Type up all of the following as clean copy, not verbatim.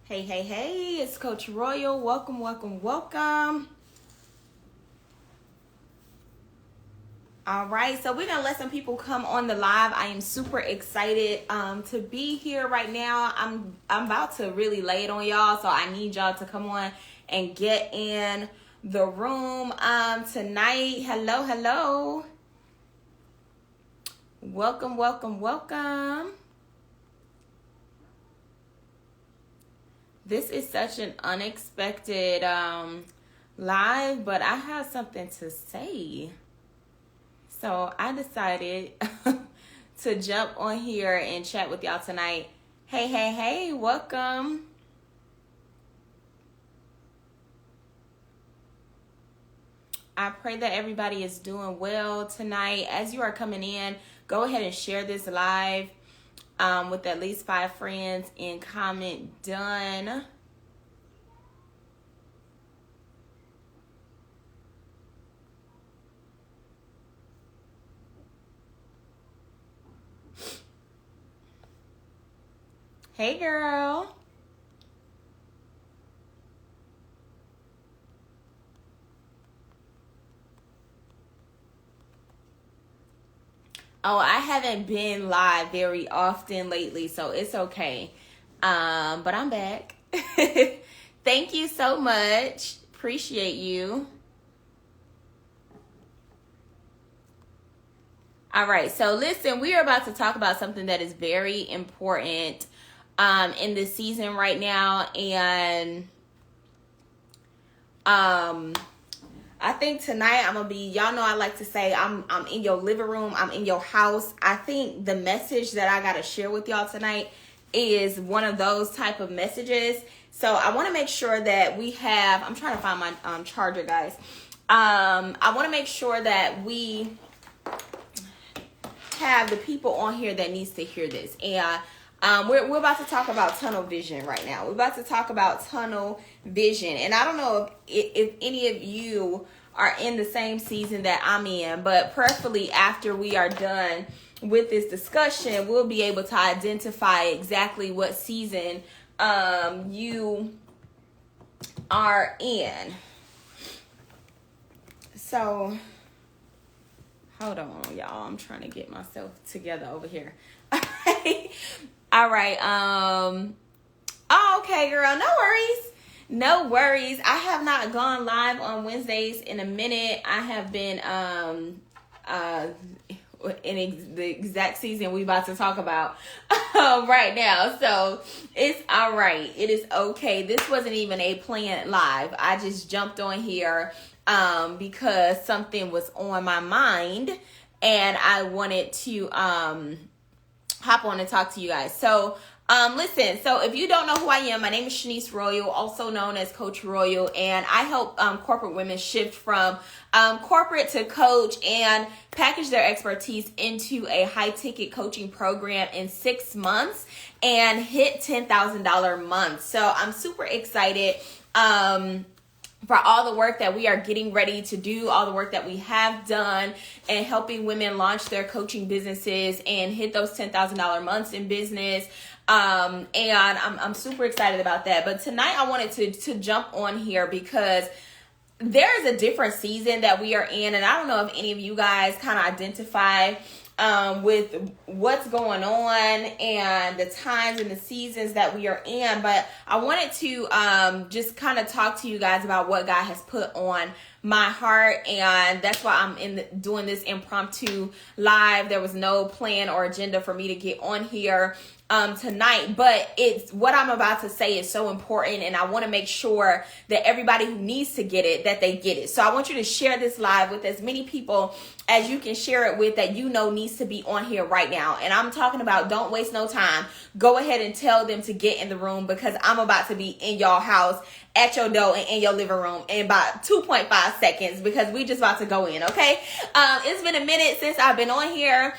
Hey, hey, hey, it's Coach Royal. Welcome, welcome, welcome. All right, so we're going to let some people come on the live. I am super excited to be here right now. I'm about to really lay it on y'all, so I need y'all to come on and get in the room tonight. Hello, hello. Welcome, welcome, welcome. This is such an unexpected live, but I have something to say. So I decided to jump on here and chat with y'all tonight. Hey, hey, hey, welcome. I pray that everybody is doing well tonight. As you are coming in, go ahead and share this live with at least 5 friends and comment done. Hey, girl. Oh, I haven't been live very often lately, so it's okay. But I'm back. Thank you so much. Appreciate you. All right, so listen, we are about to talk about something that is very important in this season right now, and I think tonight I'm gonna be, y'all know I like to say I'm in your living room, I'm in your house. I think the message that I gotta share with y'all tonight is one of those type of messages. So I want to make sure that we have, I'm trying to find my charger, guys. I want to make sure that we have the people on here that needs to hear this. And we're about to talk about tunnel vision right now. We're about to talk about tunnel vision. And I don't know if any of you are in the same season that I'm in, but prayerfully after we are done with this discussion, we'll be able to identify exactly what season you are in. So, hold on, y'all. I'm trying to get myself together over here. All right. Oh, okay, girl. No worries. No worries. I have not gone live on Wednesdays in a minute. I have been in the exact season we about to talk about right now. So it's all right. It is okay. This wasn't even a planned live. I just jumped on here because something was on my mind and I wanted to hop on and talk to you guys. So listen, so if you don't know who I am, my name is Shanice Royal, also known as Coach Royal, and I help corporate women shift from corporate to coach and package their expertise into a high-ticket coaching program in 6 months and hit $10,000 months. So I'm super excited for all the work that we are getting ready to do, all the work that we have done, and helping women launch their coaching businesses and hit those $10,000 months in business. And I'm super excited about that. But tonight I wanted to jump on here because there is a different season that we are in, and I don't know if any of you guys kind of identify with what's going on and the times and the seasons that we are in. But I wanted to just kind of talk to you guys about what God has put on my heart, and that's why I'm doing this impromptu live. There was no plan or agenda for me to get on here tonight, but it's what I'm about to say is so important, and I want to make sure that everybody who needs to get it, that they get it. So I want you to share this live with as many people as you can share it with that you know needs to be on here right now. And I'm talking about don't waste no time. Go ahead and tell them to get in the room because I'm about to be in y'all house, at your door, and in your living room in about 2.5 seconds because we just about to go in, okay? It's been a minute since I've been on here.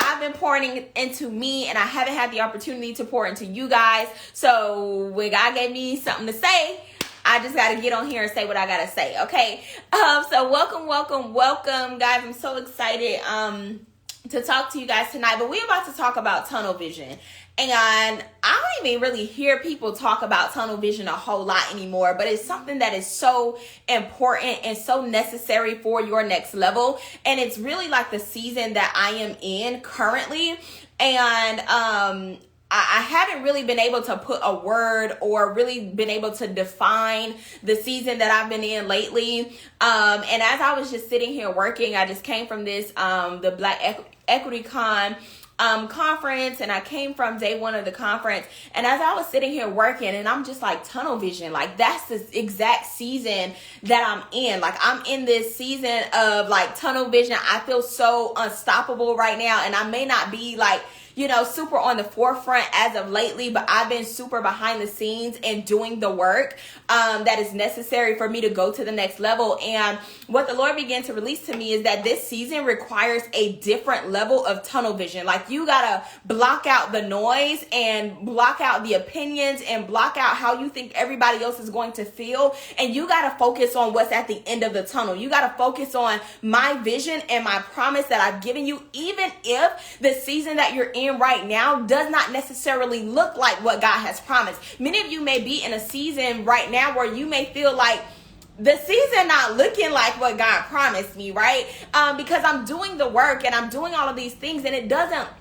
I've been pouring into me and I haven't had the opportunity to pour into you guys. So when God gave me something to say, I just got to get on here and say what I got to say. Okay. So welcome, guys. I'm so excited to talk to you guys tonight, but we're about to talk about tunnel vision. And I don't even really hear people talk about tunnel vision a whole lot anymore, but it's something that is so important and so necessary for your next level. And it's really like the season that I am in currently. And I haven't really been able to put a word or really been able to define the season that I've been in lately. And as I was just sitting here working, I just came from this, the Black Equity Con conference, and I came from day one of the conference. And as I was sitting here working, and I'm just like, tunnel vision, like that's the exact season that I'm in. Like I'm in this season of like tunnel vision. I feel so unstoppable right now, and I may not be like, you know, super on the forefront as of lately, but I've been super behind the scenes and doing the work that is necessary for me to go to the next level. And what the Lord began to release to me is that this season requires a different level of tunnel vision. Like you gotta block out the noise and block out the opinions and block out how you think everybody else is going to feel. And you gotta focus on what's at the end of the tunnel. You gotta focus on my vision and my promise that I've given you, even if the season that you're in right now does not necessarily look like what God has promised. Many of you may be in a season right now where you may feel like the season not looking like what God promised me, right? Because I'm doing the work and I'm doing all of these things, and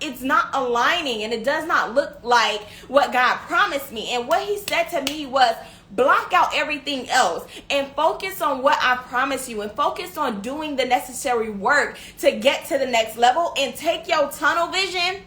it's not aligning, and it does not look like what God promised me. And what he said to me was, block out everything else and focus on what I promised you, and focus on doing the necessary work to get to the next level and take your tunnel vision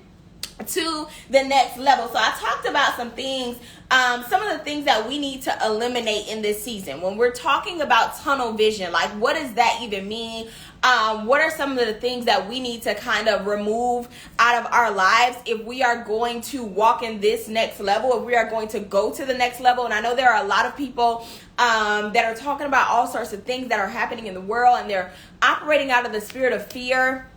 to the next level. So I talked about some things, some of the things that we need to eliminate in this season. When we're talking about tunnel vision, like what does that even mean? What are some of the things that we need to kind of remove out of our lives if we are going to walk in this next level, if we are going to go to the next level? And I know there are a lot of people that are talking about all sorts of things that are happening in the world, and they're operating out of the spirit of fear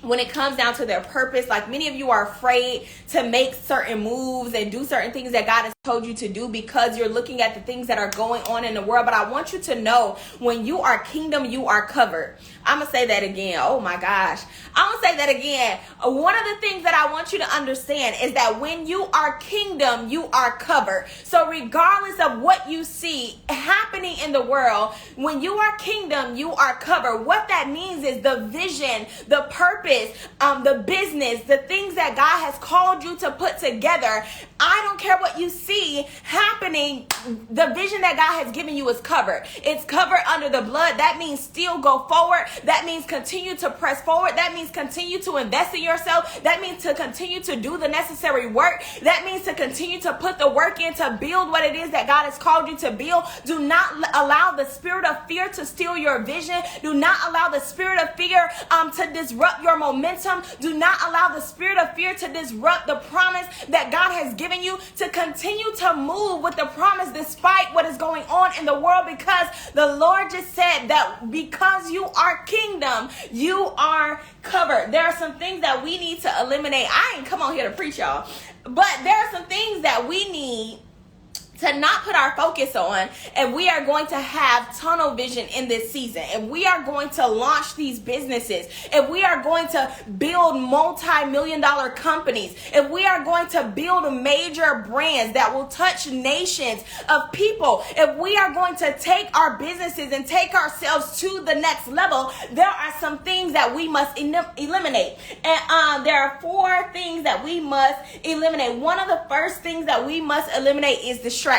when it comes down to their purpose. Like many of you are afraid to make certain moves and do certain things that God has told you to do because you're looking at the things that are going on in the world. But I want you to know, when you are kingdom, you are covered. I'm going to say that again. Oh my gosh. I'm going to say that again. One of the things that I want you to understand is that when you are kingdom, you are covered. So regardless of what you see happening in the world, when you are kingdom, you are covered. What that means is the vision, the purpose, the business, the things that God has called you to put together. I don't care what you see happening. The vision that God has given you is covered. It's covered under the blood. That means still go forward. That means continue to press forward. That means continue to invest in yourself. That means to continue to do the necessary work. That means to continue to put the work in to build what it is that God has called you to build. Do not allow the spirit of fear to steal your vision. Do not allow the spirit of fear to disrupt your momentum. Do not allow the spirit of fear to disrupt the promise that God has given you, to continue to move with the promise despite what is going on in the world, because the Lord just said that because you are kingdom, you are covered. There are some things that we need to eliminate. I ain't come on here to preach, y'all, but there are some things that we need to not put our focus on if we are going to have tunnel vision in this season. If we are going to launch these businesses, if we are going to build multi-million-dollar companies, if we are going to build major brands that will touch nations of people, if we are going to take our businesses and take ourselves to the next level, there are some things that we must eliminate. And there are 4 things that we must eliminate. One of the first things that we must eliminate is distractions.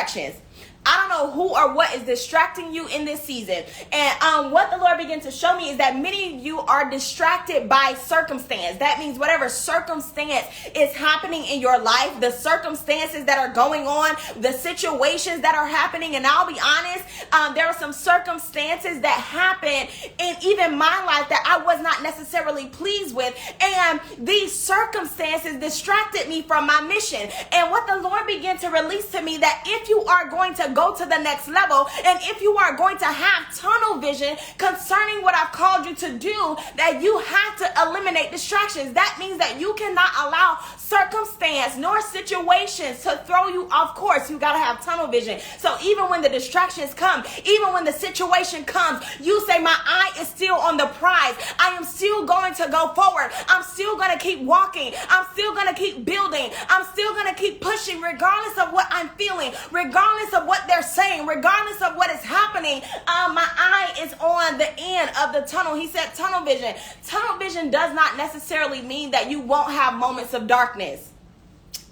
I don't know who or what is distracting you in this season. And what the Lord began to show me is that many of you are distracted by circumstance. That means whatever circumstance is happening in your life, the circumstances that are going on, the situations that are happening. And I'll be honest, there are some circumstances that happen in even my life that I was not necessarily pleased with. And these circumstances distracted me from my mission. And what the Lord began to release to me, that if you are going to go to the the next level. And if you are going to have tunnel vision concerning what I've called you to do, that you have to eliminate distractions. That means that you cannot allow circumstance nor situations to throw you off course. You got to have tunnel vision. So even when the distractions come, even when the situation comes, you say, my eye is still on the prize. I am still going to go forward. I'm still going to keep walking. I'm still going to keep building. I'm still going to keep pushing regardless of what I'm feeling, regardless of what they're saying, regardless of what is happening. My eye is on the end of the tunnel. He said tunnel vision. Tunnel vision does not necessarily mean that you won't have moments of darkness.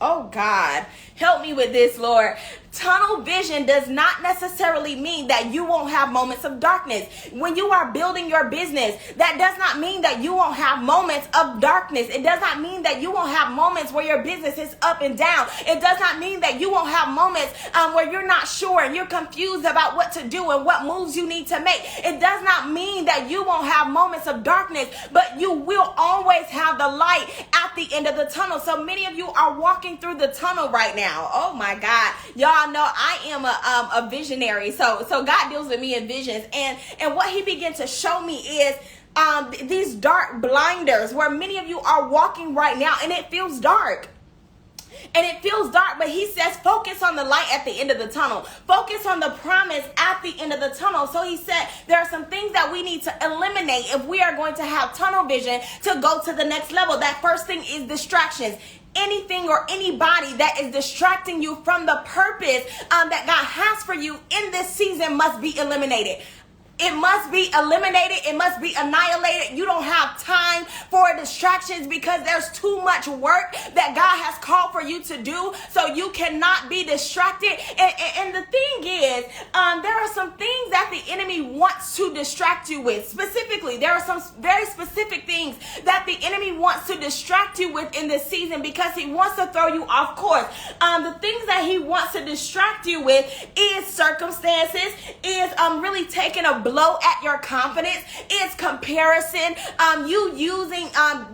Oh God, help me with this, Lord. Tunnel vision does not necessarily mean that you won't have moments of darkness. When you are building your business, that does not mean that you won't have moments of darkness. It does not mean that you won't have moments where your business is up and down. It does not mean that you won't have moments where you're not sure and you're confused about what to do and what moves you need to make. It does not mean that you won't have moments of darkness, but you will always have the light at the end of the tunnel. So many of you are walking through the tunnel right now. Oh my God. Y'all know I am a visionary. So God deals with me in visions. And what he began to show me is these dark blinders where many of you are walking right now and it feels dark. And it feels dark, but he says, focus on the light at the end of the tunnel. Focus on the promise at the end of the tunnel. So he said, there are some things that we need to eliminate if we are going to have tunnel vision to go to the next level. That first thing is distractions. Anything or anybody that is distracting you from the purpose that God has for you in this season must be eliminated. It must be eliminated. It must be annihilated. You don't have time for distractions because there's too much work that God has called for you to do. So you cannot be distracted. And the thing is, there are some things that the enemy wants to distract you with. Specifically, there are some very specific things that the enemy wants to distract you with in this season because he wants to throw you off course. The things that he wants to distract you with is circumstances, is really taking a blow at your confidence, is comparison, you using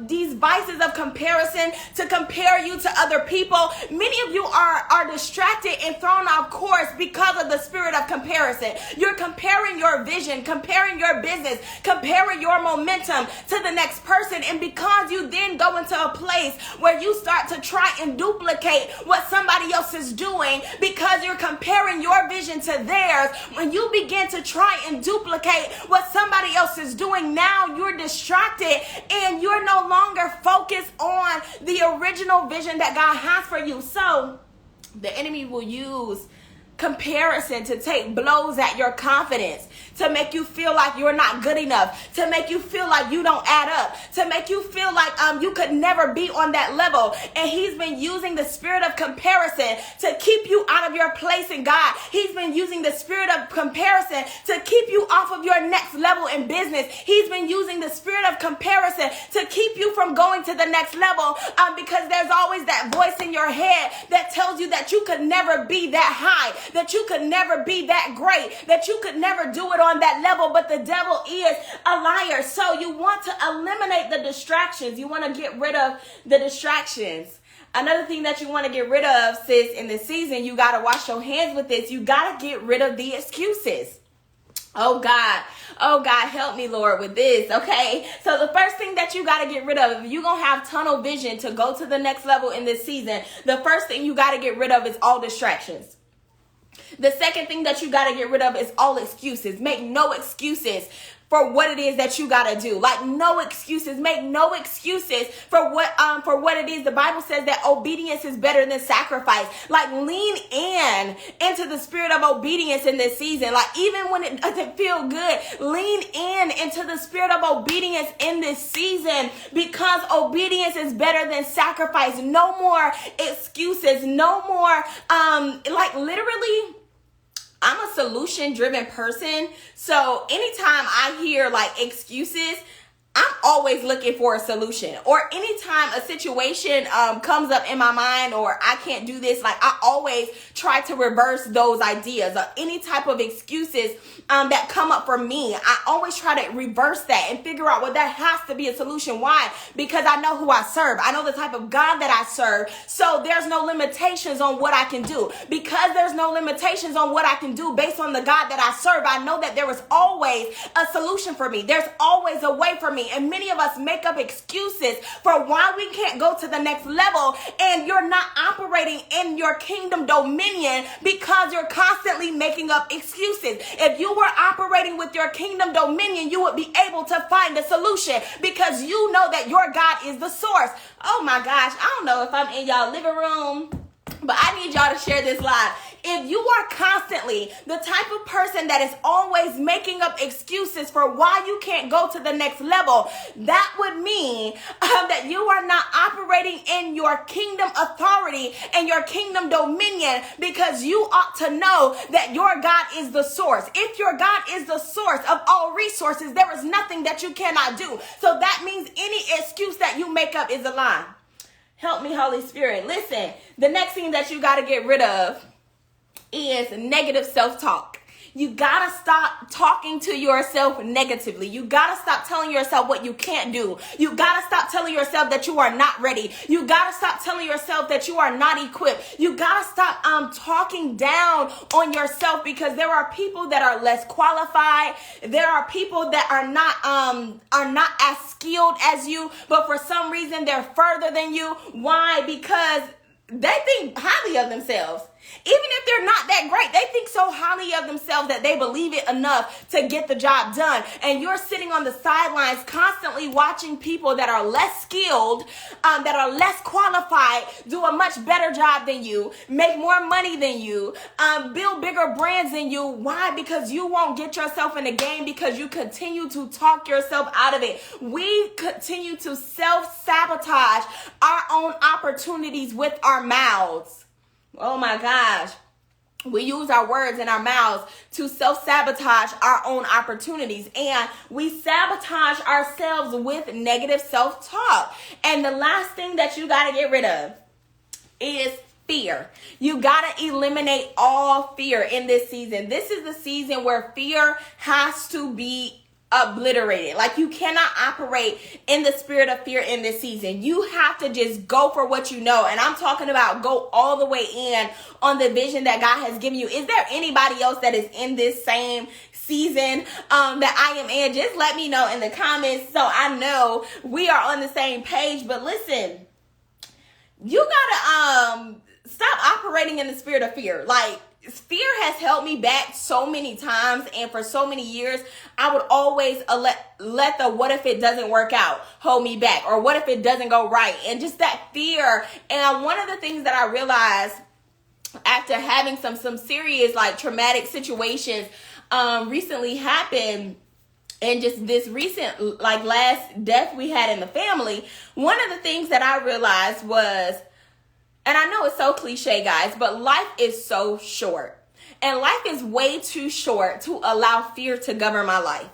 these vices of comparison to compare you to other people. Many of you are distracted and thrown off course because of the spirit of comparison. You're comparing your vision, comparing your business, comparing your momentum to the next person, and because you then go into a place where you start to try and duplicate what somebody else is doing because you're comparing your vision to theirs, when you begin to try and duplicate what somebody else is doing, now you're distracted and you're no longer focused on the original vision that God has for you. So the enemy will use comparison to take blows at your confidence, to make you feel like you're not good enough, to make you feel like you don't add up, to make you feel like you could never be on that level. And he's been using the spirit of comparison to keep you out of your place in God. He's been using the spirit of comparison to keep you off of your next level in business. He's been using the spirit of comparison to keep you from going to the next level because there's always that voice in your head that tells you that you could never be that high, that you could never be that great, that you could never do it on that level. But the devil is a liar. So you want to eliminate the distractions. You want to get rid of the distractions. Another thing that you want to get rid of, sis, in this season, you got to wash your hands with this. You got to get rid of the excuses. Oh God, help me, Lord, with this. Okay. So the first thing that you got to get rid of, if you're going to have tunnel vision to go to the next level in this season, the first thing you got to get rid of is all distractions. The second thing that you got to get rid of is all excuses. Make no excuses for what it is that you got to do. Like, no excuses. Make no excuses for what it is. The Bible says that obedience is better than sacrifice. Like, lean into the spirit of obedience in this season. Like, even when it doesn't feel good, lean into the spirit of obedience in this season, because obedience is better than sacrifice. No more excuses. No more, literally, I'm a solution-driven person. So anytime I hear like excuses, I'm always looking for a solution. Or anytime a situation comes up in my mind, or I can't do this, like I always try to reverse those ideas, or any type of excuses that come up for me. I always try to reverse that and figure out, well, there has to be a solution. Why? Because I know who I serve. I know the type of God that I serve. So there's no limitations on what I can do. Because there's no limitations on what I can do based on the God that I serve, I know that there is always a solution for me. There's always a way for me. And many of us make up excuses for why we can't go to the next level, and you're not operating in your kingdom dominion because you're constantly making up excuses. If you were operating with your kingdom dominion, you would be able to find a solution because you know that your God is the source. Oh my gosh, I don't know if I'm in y'all living room, but I need y'all to share this live. If you are constantly the type of person that is always making up excuses for why you can't go to the next level, that would mean that you are not operating in your kingdom authority and your kingdom dominion, because you ought to know that your God is the source. If your God is the source of all resources, there is nothing that you cannot do. So that means any excuse that you make up is a lie. Help me, Holy Spirit. Listen, the next thing that you got to get rid of is negative self-talk. You gotta stop talking to yourself negatively. You gotta stop telling yourself what you can't do. You gotta stop telling yourself that you are not ready. You gotta stop telling yourself that you are not equipped. You gotta stop talking down on yourself, because there are people that are less qualified. There are people that are not as skilled as you, but for some reason they're further than you. Why? Because they think highly of themselves. Even if they're not that great, they think so highly of themselves that they believe it enough to get the job done. And you're sitting on the sidelines constantly watching people that are less skilled, that are less qualified, do a much better job than you, make more money than you, build bigger brands than you. Why? Because you won't get yourself in the game, because you continue to talk yourself out of it. We continue to self-sabotage our own opportunities with our mouths. Oh my gosh. We use our words and our mouths to self-sabotage our own opportunities, and we sabotage ourselves with negative self-talk. And the last thing that you got to get rid of is fear. You got to eliminate all fear in this season. This is the season where fear has to be obliterated. Like, you cannot operate in the spirit of fear in this season. You have to just go for what you know. And I'm talking about go all the way in on the vision that God has given you. Is there anybody else that is in this same season that I am in? Just let me know in the comments so I know we are on the same page. But listen, you gotta stop operating in the spirit of fear. Like, fear has held me back so many times, and for so many years, I would always let the what if it doesn't work out hold me back, or what if it doesn't go right, and just that fear. And one of the things that I realized after having some serious like traumatic situations recently happened, and just this recent like last death we had in the family, one of the things that I realized was, and I know it's so cliche, guys, but life is so short. And life is way too short to allow fear to govern my life.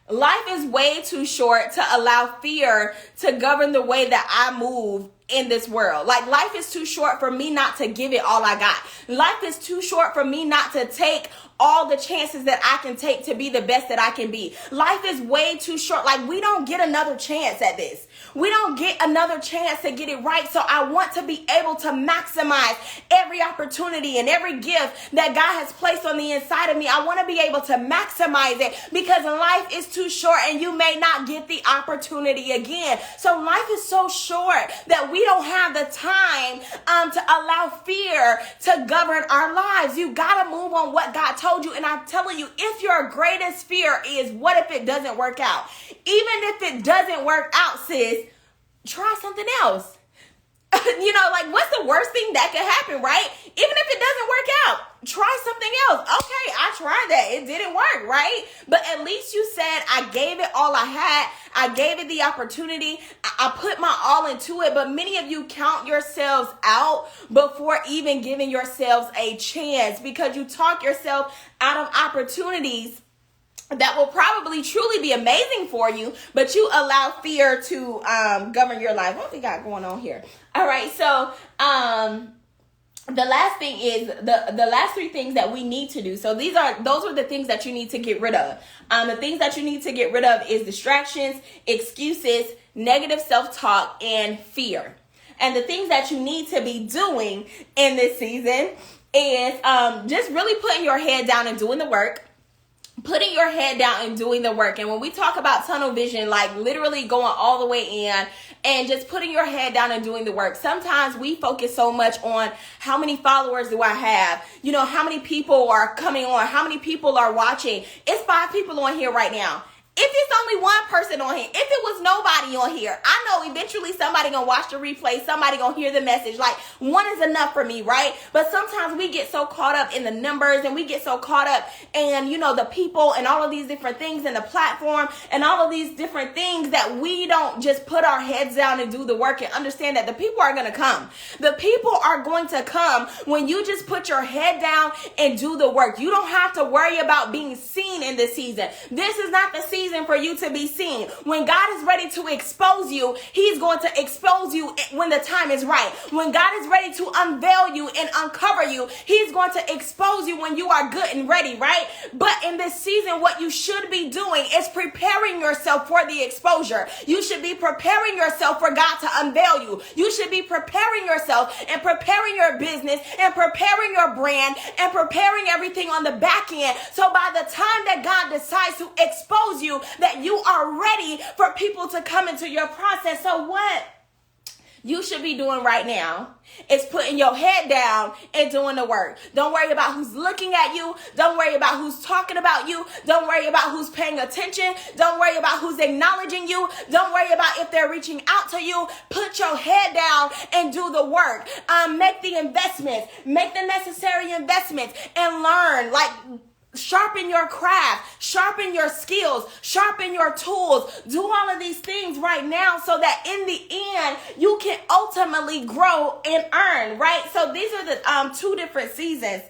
Life is way too short to allow fear to govern the way that I move in this world. Like, life is too short for me not to give it all I got. Life is too short for me not to take all the chances that I can take to be the best that I can be. Life is way too short. Like, we don't get another chance at this. We don't get another chance to get it right. So I want to be able to maximize every opportunity and every gift that God has placed on the inside of me. I want to be able to maximize it, because life is too short and you may not get the opportunity again. So life is so short that we don't have the time to allow fear to govern our lives. You got to move on what God told you. And I'm telling you, if your greatest fear is what if it doesn't work out, even if it doesn't work out, sis, try something else. You know, like, what's the worst thing that could happen, right? Even if it doesn't work out, try something else. Okay, I tried that. It didn't work, right? But at least you said, I gave it all I had. I gave it the opportunity. I put my all into it. But many of you count yourselves out before even giving yourselves a chance, because you talk yourself out of opportunities that will probably truly be amazing for you, but you allow fear to govern your life. What we got going on here? All right, so the last thing is the last three things that we need to do. So those are the things that you need to get rid of. The things that you need to get rid of is distractions, excuses, negative self-talk, and fear. And the things that you need to be doing in this season is just really putting your head down and doing the work. Putting your head down and doing the work. And when we talk about tunnel vision, like literally going all the way in and just putting your head down and doing the work. Sometimes we focus so much on how many followers do I have? You know, how many people are coming on? How many people are watching? It's 5 people on here right now. If it's only one person on here, if it was nobody on here, I know eventually somebody gonna watch the replay, somebody gonna hear the message. Like, one is enough for me, right? But sometimes we get so caught up in the numbers and we get so caught up in, you know, the people and all of these different things and the platform and all of these different things that we don't just put our heads down and do the work and understand that the people are gonna come. The people are going to come when you just put your head down and do the work. You don't have to worry about being seen in this season. This is not the season for you to be seen. When God is ready to expose you, he's going to expose you when the time is right. When God is ready to unveil you and uncover you, he's going to expose you when you are good and ready, right? But in this season, what you should be doing is preparing yourself for the exposure. You should be preparing yourself for God to unveil you. You should be preparing yourself and preparing your business and preparing your brand and preparing everything on the back end. So by the time that God decides to expose you, that you are ready for people to come into your process. So what you should be doing right now is putting your head down and doing the work. Don't worry about who's looking at you. Don't worry about who's talking about you. Don't worry about who's paying attention. Don't worry about who's acknowledging you. Don't worry about if they're reaching out to you. Put your head down and do the work. Make the investments. Make the necessary investments and learn. Like, sharpen your craft, sharpen your skills, sharpen your tools. Do all of these things right now so that in the end, you can ultimately grow and earn, right? So these are the 2 different seasons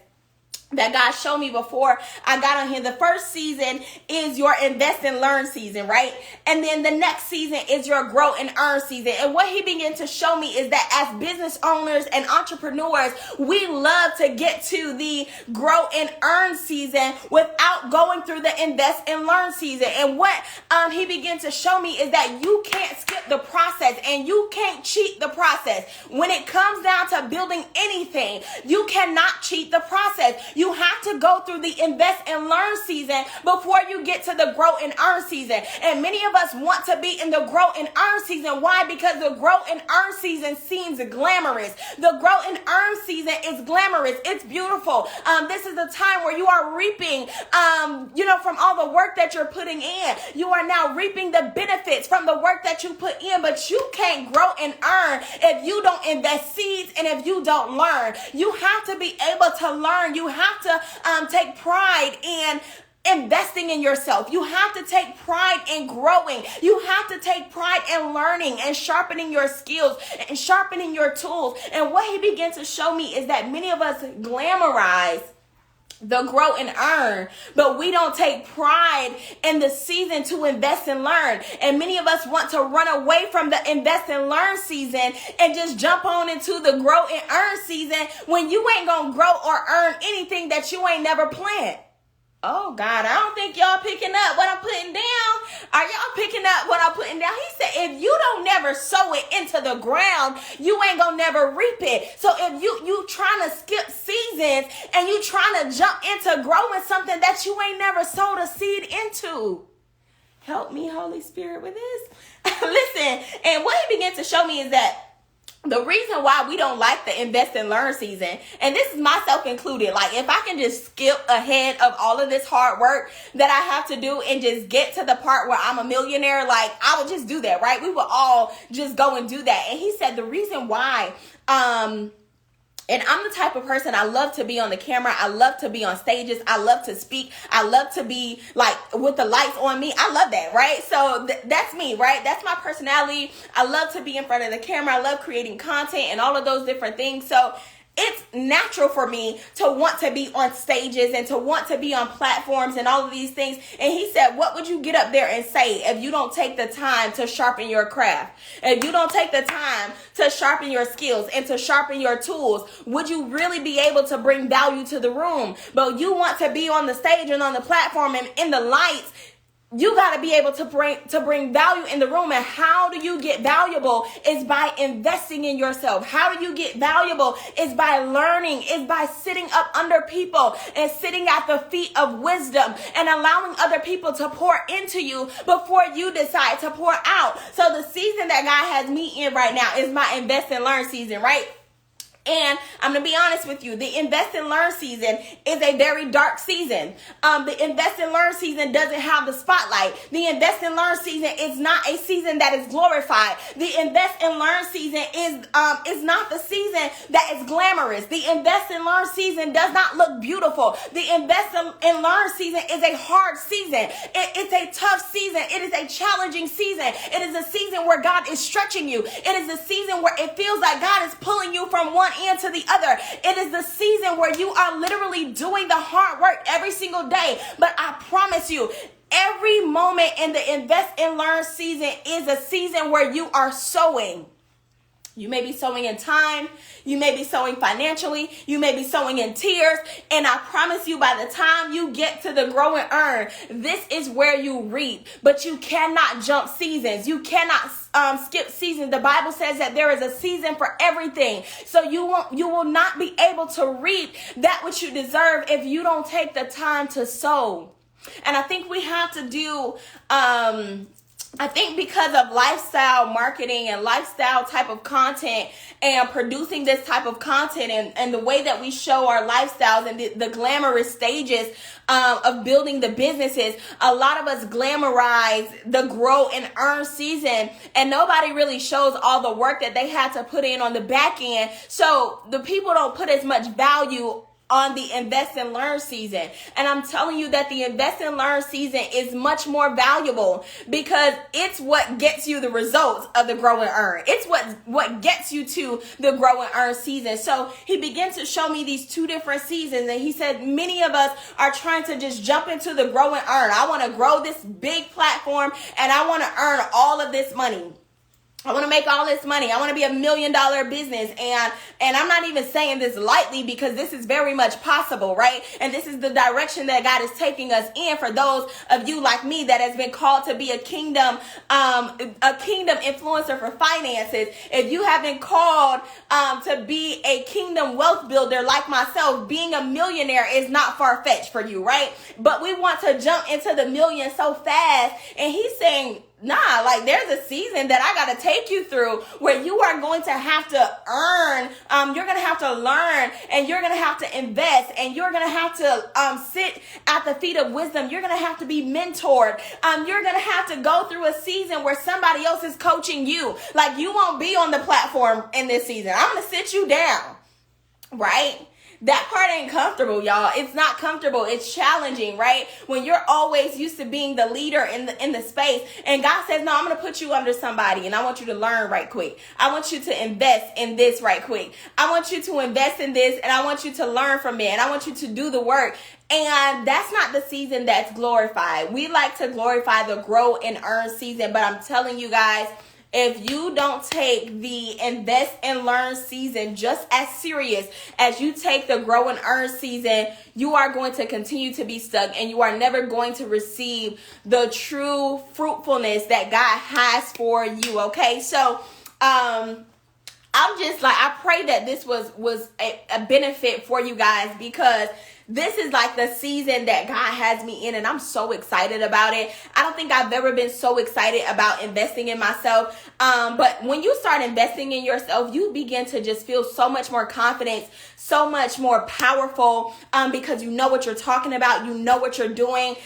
that God showed me before I got on here. The first season is your invest and learn season, right? And then the next season is your grow and earn season. And what he began to show me is that as business owners and entrepreneurs, we love to get to the grow and earn season without going through the invest and learn season. And what he began to show me is that you can't skip the process and you can't cheat the process. When it comes down to building anything, you cannot cheat the process. You have to go through the invest and learn season before you get to the grow and earn season. And many of us want to be in the grow and earn season. Why? Because the grow and earn season seems glamorous. The grow and earn season is glamorous. It's beautiful. This is the time where you are reaping, from all the work that you're putting in. You are now reaping the benefits from the work that you put in, but you can't grow and earn if you don't invest seeds and if you don't learn. You have to be able to learn. You have to take pride in investing in yourself. You have to take pride in growing. You have to take pride in learning and sharpening your skills and sharpening your tools. And what he began to show me is that many of us glamorize the grow and earn, but we don't take pride in the season to invest and learn. And many of us want to run away from the invest and learn season and just jump on into the grow and earn season when you ain't gonna grow or earn anything that you ain't never planned. Oh God, I don't think y'all picking up what I'm putting down. Are y'all picking up what I'm putting down? He said, if you don't never sow it into the ground, you ain't gonna never reap it. So if you trying to skip seasons and you trying to jump into growing something that you ain't never sowed a seed into. Help me, Holy Spirit, with this. Listen, and what he began to show me is that the reason why we don't like the invest and learn season, and this is myself included, like if I can just skip ahead of all of this hard work that I have to do and just get to the part where I'm a millionaire, like I would just do that, right? We would all just go and do that. And he said the reason why, and I'm the type of person, I love to be on the camera. I love to be on stages. I love to speak. I love to be like with the lights on me. I love that, right? So that's me, right? That's my personality. I love to be in front of the camera. I love creating content and all of those different things. So it's natural for me to want to be on stages and to want to be on platforms and all of these things. And he said, what would you get up there and say if you don't take the time to sharpen your craft? If you don't take the time to sharpen your skills and to sharpen your tools, would you really be able to bring value to the room? But you want to be on the stage and on the platform and in the lights. You got to be able to bring value in the room. And how do you get valuable? Is by investing in yourself. How do you get valuable? Is by learning. Is by sitting up under people and sitting at the feet of wisdom and allowing other people to pour into you before you decide to pour out. So the season that God has me in right now is my invest and learn season, right? And I'm going to be honest with you, the invest and learn season is a very dark season. The invest and learn season doesn't have the spotlight. The invest and learn season is not a season that is glorified. The invest and learn season is not the season that is glamorous. The invest and learn season does not look beautiful. The invest and learn season is a hard season. It's a tough season. It is a challenging season. It is a season where God is stretching you. It is a season where it feels like God is pulling you from one end to the other. It is the season where you are literally doing the hard work every single day. But I promise you, every moment in the invest and learn season is a season where you are sowing. You may be sowing in time. You may be sowing financially. You may be sowing in tears. And I promise you, by the time you get to the grow and earn, this is where you reap. But you cannot jump seasons. You cannot skip seasons. The Bible says that there is a season for everything. So you will not be able to reap that which you deserve if you don't take the time to sow. And I think we have to do I think because of lifestyle marketing and lifestyle type of content and producing this type of content and the way that we show our lifestyles and the glamorous stages of building the businesses, a lot of us glamorize the grow and earn season, and nobody really shows all the work that they had to put in on the back end. So the people don't put as much value on the invest and learn season. And I'm telling you that the invest and learn season is much more valuable because it's what gets you the results of the grow and earn. It's what gets you to the grow and earn season. So he began to show me these two different seasons, and he said many of us are trying to just jump into the grow and earn. I want to grow this big platform and I want to earn all of this money. I want to make all this money. I want to be $1 million business. And I'm not even saying this lightly because this is very much possible, right? And this is the direction that God is taking us in for those of you like me that has been called to be a kingdom influencer for finances. If you have been called to be a kingdom wealth builder like myself, being a millionaire is not far-fetched for you, right? But we want to jump into the million so fast. And he's saying, nah, like there's a season that I got to take you through where you are going to have to earn, you're going to have to learn, and you're going to have to invest, and you're going to have to sit at the feet of wisdom. You're going to have to be mentored. You're going to have to go through a season where somebody else is coaching you. Like you won't be on the platform in this season. I'm going to sit you down, right? That part ain't comfortable, y'all. It's not comfortable. It's challenging, right? When you're always used to being the leader in the space, and God says, no, I'm going to put you under somebody, and I want you to learn right quick. I want you to invest in this right quick. I want you to invest in this, and I want you to learn from it, and I want you to do the work. And that's not the season that's glorified. We like to glorify the grow and earn season, but I'm telling you guys, if you don't take the invest and learn season just as serious as you take the grow and earn season, you are going to continue to be stuck and you are never going to receive the true fruitfulness that God has for you. Okay, so I'm just like, I pray that this was a benefit for you guys, because this is like the season that God has me in, and I'm so excited about it. I don't think I've ever been so excited about investing in myself. But when you start investing in yourself, you begin to just feel so much more confidence, so much more powerful, because you know what you're talking about. You know what you're doing.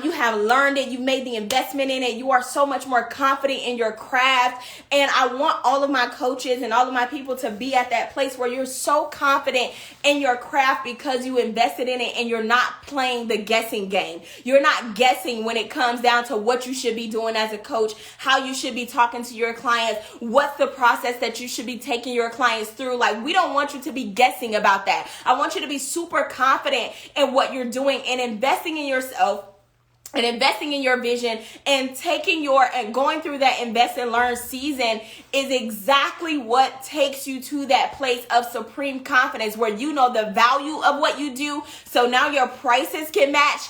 You have learned it. You made the investment in it. You are so much more confident in your craft. And I want all of my coaches and all of my people to be at that place where you're so confident in your craft because you invested in it and you're not playing the guessing game. You're not guessing when it comes down to what you should be doing as a coach, how you should be talking to your clients, what's the process that you should be taking your clients through. Like, we don't want you to be guessing about that. I want you to be super confident in what you're doing and investing in yourself and investing in your vision and going through that invest and learn season is exactly what takes you to that place of supreme confidence where you know the value of what you do. So now your prices can match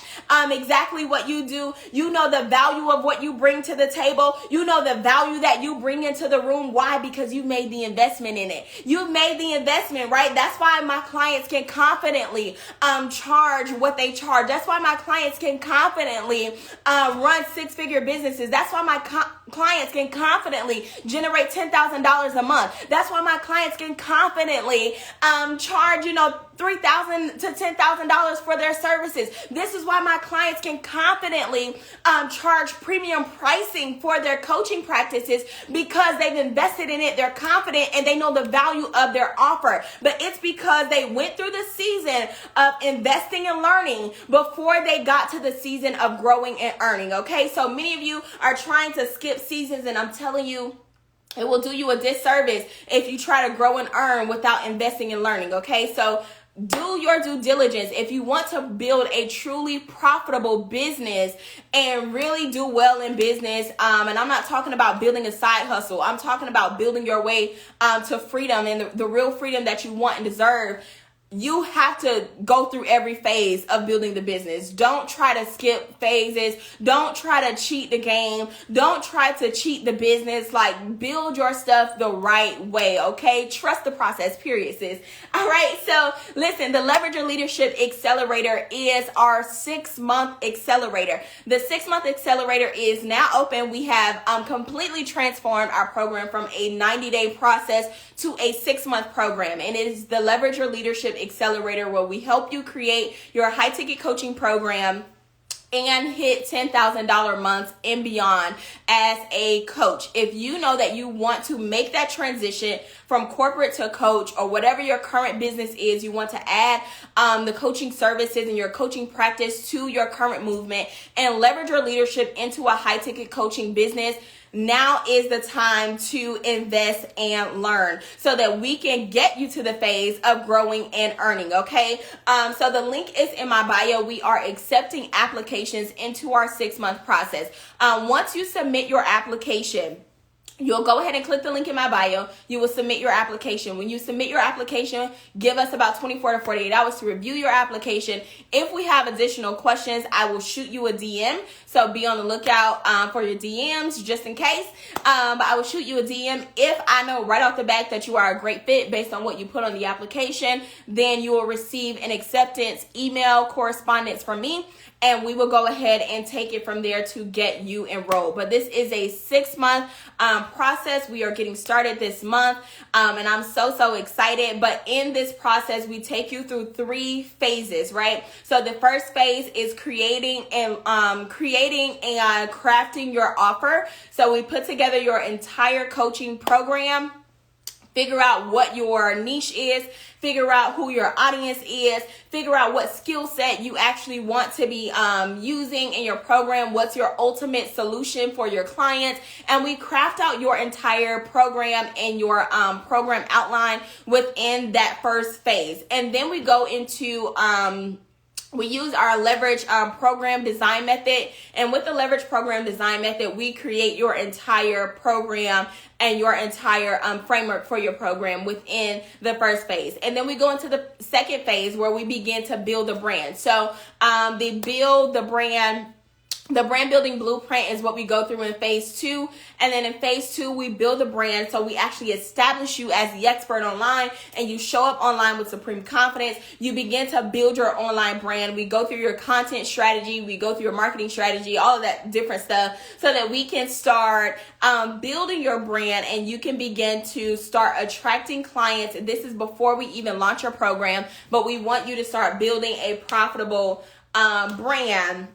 exactly what you do. You know the value of what you bring to the table. You know the value that you bring into the room. Why? Because you made the investment in it. You've made the investment, right? That's why my clients can confidently charge what they charge. That's why my clients can confidently run six-figure businesses. That's why my clients can confidently generate $10,000 a month. That's why my clients can confidently charge, $3,000 to $10,000 for their services. This is why my clients can confidently charge premium pricing for their coaching practices, because they've invested in it. They're confident and they know the value of their offer. But it's because they went through the season of investing and learning before they got to the season of growing and earning. Okay, so many of you are trying to skip seasons, and I'm telling you, it will do you a disservice if you try to grow and earn without investing and learning. Okay, so do your due diligence. If you want to build a truly profitable business and really do well in business, and I'm not talking about building a side hustle. I'm talking about building your way to freedom and the real freedom that you want and deserve. You have to go through every phase of building the business. Don't try to skip phases. Don't try to cheat the game. Don't try to cheat the business. Like, build your stuff the right way, okay? Trust the process, period, sis. All right, so listen, the Leverage Your Leadership Accelerator is our 6-month accelerator. The 6-month accelerator is now open. We have completely transformed our program from a 90-day process to a 6-month program, and it is the Leverage Your Leadership Accelerator, where we help you create your high ticket coaching program and hit $10,000 months and beyond as a coach. If you know that you want to make that transition from corporate to coach, or whatever your current business is, you want to add the coaching services and your coaching practice to your current movement and leverage your leadership into a high ticket coaching business, now is the time to invest and learn so that we can get you to the phase of growing and earning, okay? So the link is in my bio. We are accepting applications into our 6-month process. Once you submit your application, you'll go ahead and click the link in my bio. You will submit your application. When you submit your application, give us about 24 to 48 hours to review your application. If we have additional questions, I will shoot you a DM. So be on the lookout for your DMs just in case. But I will shoot you a DM. If I know right off the bat that you are a great fit based on what you put on the application, then you will receive an acceptance email correspondence from me, and we will go ahead and take it from there to get you enrolled. But this is a 6-month process. We are getting started this month, and I'm so excited. But in this process, we take you through 3 phases, right? So the first phase is creating and crafting your offer. So we put together your entire coaching program, figure out what your niche is, figure out who your audience is, figure out what skill set you actually want to be using in your program, what's your ultimate solution for your clients, and we craft out your entire program and your program outline within that first phase. And then we go into we use our leverage program design method. And with the leverage program design method, we create your entire program and your entire framework for your program within the first phase. And then we go into the second phase where we begin to build the brand. So the brand building blueprint is what we go through in phase 2. And then in phase 2, we build a brand. So we actually establish you as the expert online, and you show up online with supreme confidence. You begin to build your online brand. We go through your content strategy. We go through your marketing strategy, all of that different stuff, so that we can start building your brand, and you can begin to start attracting clients. This is before we even launch your program, but we want you to start building a profitable brand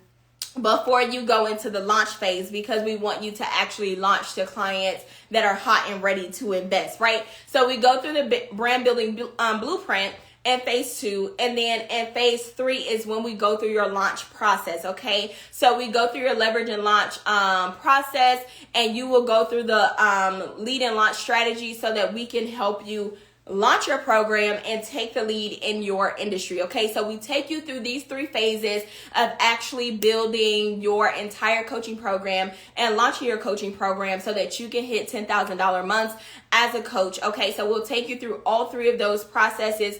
before you go into the launch phase, because we want you to actually launch to clients that are hot and ready to invest, right? So we go through the brand building blueprint, and phase 2. And then in phase 3 is when we go through your launch process, okay? So we go through your leverage and launch process, and you will go through the lead and launch strategy so that we can help you launch your program and take the lead in your industry. Okay, so we take you through these 3 phases of actually building your entire coaching program and launching your coaching program so that you can hit $10,000 months as a coach. Okay, so we'll take you through all 3 of those processes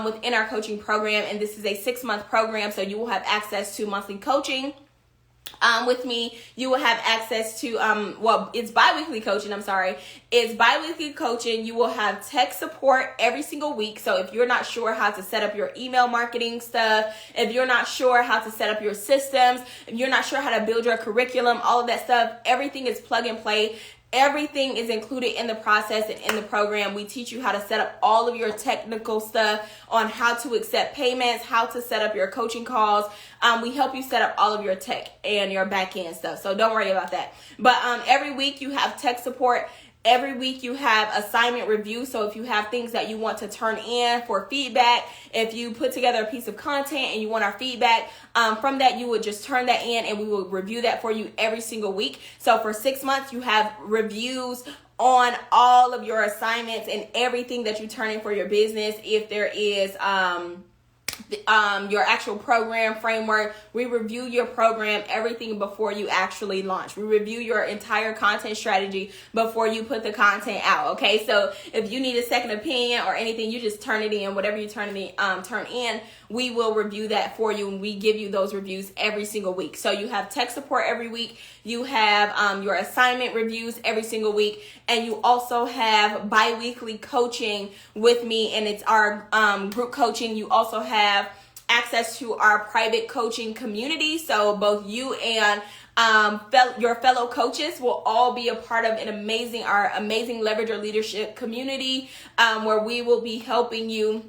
within our coaching program, and this is a 6-month program, so you will have access to monthly coaching. With me, you will have access to, it's bi-weekly coaching, It's bi-weekly coaching. You will have tech support every single week. So if you're not sure how to set up your email marketing stuff, if you're not sure how to set up your systems, if you're not sure how to build your curriculum, all of that stuff, everything is plug and play. Everything is included in the process and in the program. We teach you how to set up all of your technical stuff on how to accept payments, how to set up your coaching calls. We help you set up all of your tech and your back end stuff. So don't worry about that. But every week you have tech support. Every week you have assignment review. So if you have things that you want to turn in for feedback, if you put together a piece of content and you want our feedback, from that, you would just turn that in and we will review that for you every single week. So for 6 months, you have reviews on all of your assignments and everything that you turn in for your business. If there is your actual program framework, we review your program, everything before you actually launch. We review your entire content strategy before you put the content out. Okay, so if you need a second opinion or anything, you just turn it in. Whatever you turn in, we will review that for you, and we give you those reviews every single week. So you have tech support every week. You have your assignment reviews every single week, and you also have bi-weekly coaching with me, and it's our group coaching. You also have access to our private coaching community. So both you and your fellow coaches will all be a part of our amazing Leverage Your Leadership community, where we will be helping you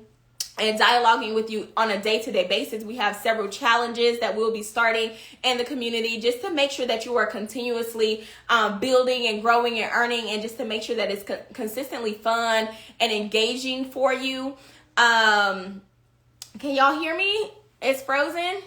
and dialoguing with you on a day-to-day basis. We have several challenges that we'll be starting in the community just to make sure that you are continuously building and growing and earning, and just to make sure that it's consistently fun and engaging for you. Can y'all hear me? It's frozen.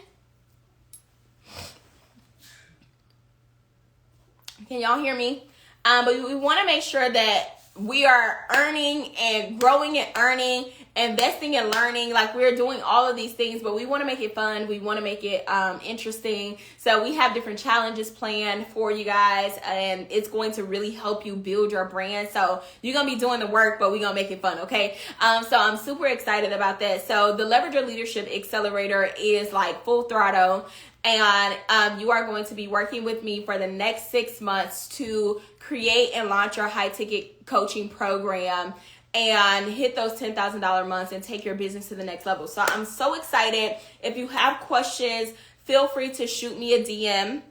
Can y'all hear me? But we want to make sure that we are earning and growing and earning, investing and learning. Like, we're doing all of these things, but we want to make it fun. We want to make it interesting. So we have different challenges planned for you guys, and it's going to really help you build your brand. So you're going to be doing the work, but we're going to make it fun, okay? So I'm super excited about that. So the Leverage Your Leadership Accelerator is like full throttle. And you are going to be working with me for the next 6 months to create and launch your high ticket coaching program and hit those $10,000 months and take your business to the next level. So I'm so excited. If you have questions, feel free to shoot me a DM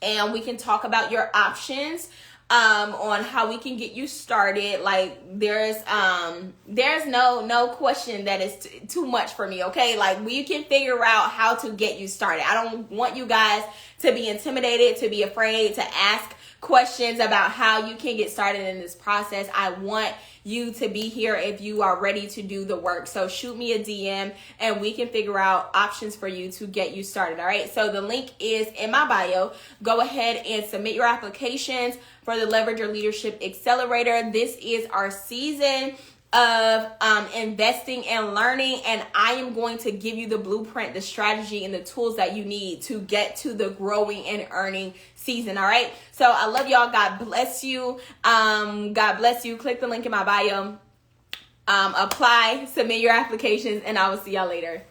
and we can talk about your options on how we can get you started. Like, there's no question that is too much for me, okay? Like, we can figure out how to get you started. I don't want you guys to be intimidated, to be afraid to ask questions about how you can get started in this process. I want you to be here if you are ready to do the work. So shoot me a DM and we can figure out options for you to get you started. All right. So the link is in my bio. Go ahead and submit your applications for the Leverage Your Leadership Accelerator. This is our season of investing and learning, and I am going to give you the blueprint, the strategy, and the tools that you need to get to the growing and earning season. All right. So I love y'all. God bless you. God bless you. Click the link in my bio. Apply, submit your applications, and I will see y'all later.